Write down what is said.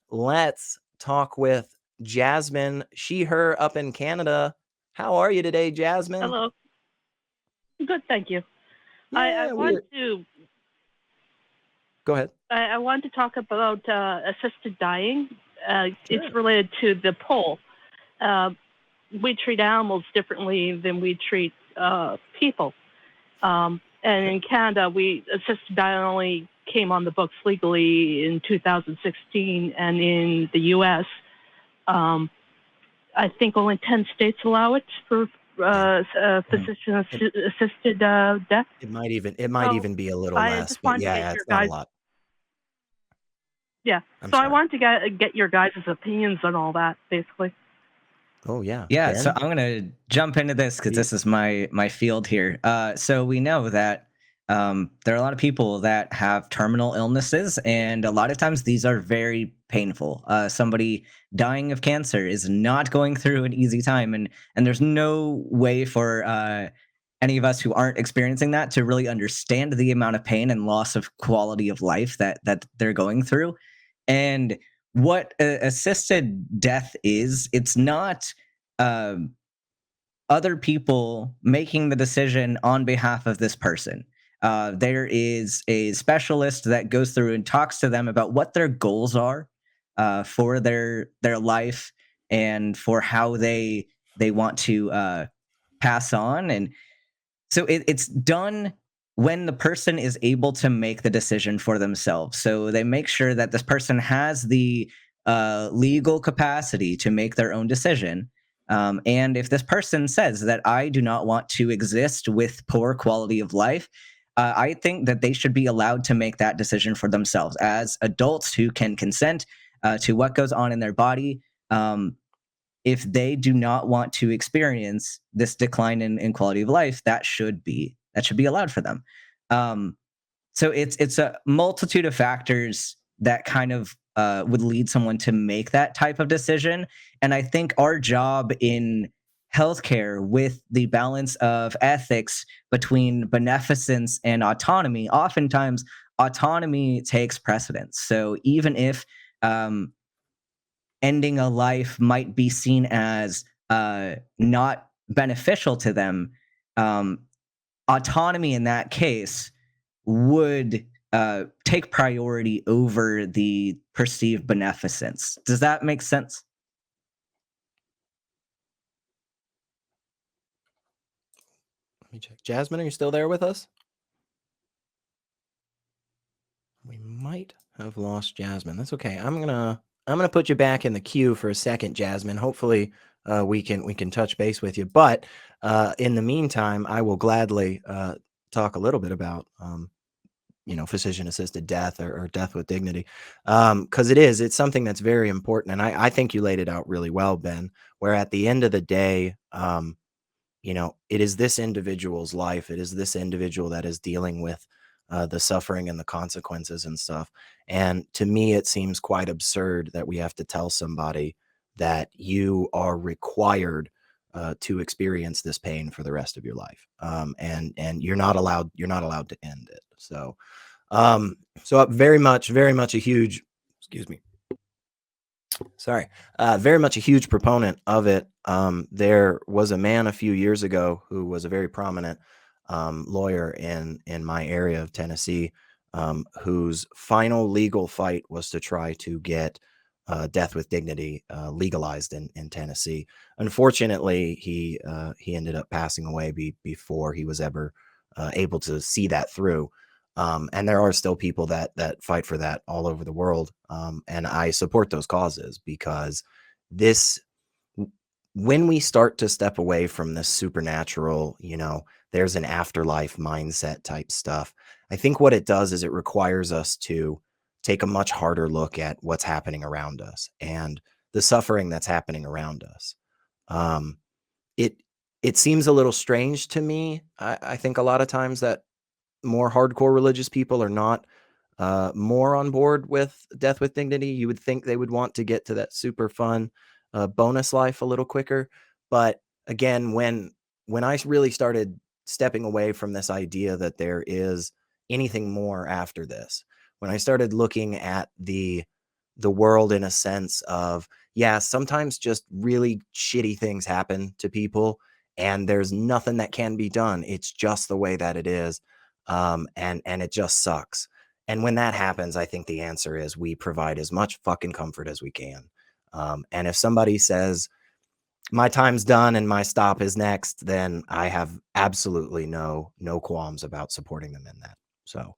let's talk with Jasmine, she, her, up in Canada. How are you today, Jasmine? Hello. Good, thank you. I Yeah, want we're to go ahead. I want to talk about assisted dying. It's Sure. related to the poll. Uh, we treat animals differently than we treat people. And Okay. in Canada, assisted dying only came on the books legally in 2016, and in the U.S., um, I think only 10 states allow it for Yeah. It, physician-assisted death. it might So even be a little I less, just but wanted to yeah, get yeah, your it's not a guys' lot. Yeah. I'm So I sorry. want to get your guys' opinions on all that, basically. Oh yeah, Yeah, so Ben. I'm gonna jump into this because this is my field here. So we know that there are a lot of people that have terminal illnesses, and a lot of times these are very painful. Somebody dying of cancer is not going through an easy time, and there's no way for any of us who aren't experiencing that to really understand the amount of pain and loss of quality of life that they're going through. And what assisted death is, it's not um, other people making the decision on behalf of this person. There is a specialist that goes through and talks to them about what their goals are for their life and for how they want to pass on. And so it's done when the person is able to make the decision for themselves. So they make sure that this person has the legal capacity to make their own decision. And if this person says that I do not want to exist with poor quality of life, I think that they should be allowed to make that decision for themselves as adults who can consent to what goes on in their body. If they do not want to experience this decline in quality of life, that should be allowed for them. Um, so it's a multitude of factors that kind of would lead someone to make that type of decision. And I think our job in healthcare, with the balance of ethics between beneficence and autonomy, oftentimes autonomy takes precedence. So even if um, ending a life might be seen as not beneficial to them, um, autonomy in that case would take priority over the perceived beneficence. Does that make sense? Let me check. Jasmine, are you still there with us? We might have lost Jasmine. That's okay. I'm gonna put you back in the queue for a second, Jasmine. Hopefully, we can touch base with you. But in the meantime, I will gladly talk a little bit about physician assisted death or death with dignity, because it's something that's very important, and I think you laid it out really well, Ben. Where at the end of the day, it is this individual's life. It is this individual that is dealing with the suffering and the consequences and stuff. And to me, it seems quite absurd that we have to tell somebody that you are required to experience this pain for the rest of your life, and you're not allowed to end it. So very much a huge, excuse me, sorry, very much a huge proponent of it. There was a man a few years ago who was a very prominent lawyer in my area of Tennessee, whose final legal fight was to try to get death with dignity legalized in Tennessee. Unfortunately, he ended up passing away before he was ever able to see that through. And there are still people that fight for that all over the world. And I support those causes because this, when we start to step away from this supernatural, there's an afterlife mindset type stuff, I think what it does is it requires us to take a much harder look at what's happening around us and the suffering that's happening around us. Um, it it seems a little strange to me. I think a lot of times that more hardcore religious people are not more on board with death with dignity. You would think they would want to get to that super fun bonus life a little quicker. But again, when I really started stepping away from this idea that there is anything more after this, when I started looking at the world in a sense of, yeah, sometimes just really shitty things happen to people and there's nothing that can be done. It's just the way that it is. And it just sucks. And when that happens, I think the answer is we provide as much fucking comfort as we can. And if somebody says, my time's done and my stop is next, then I have absolutely no qualms about supporting them in that. So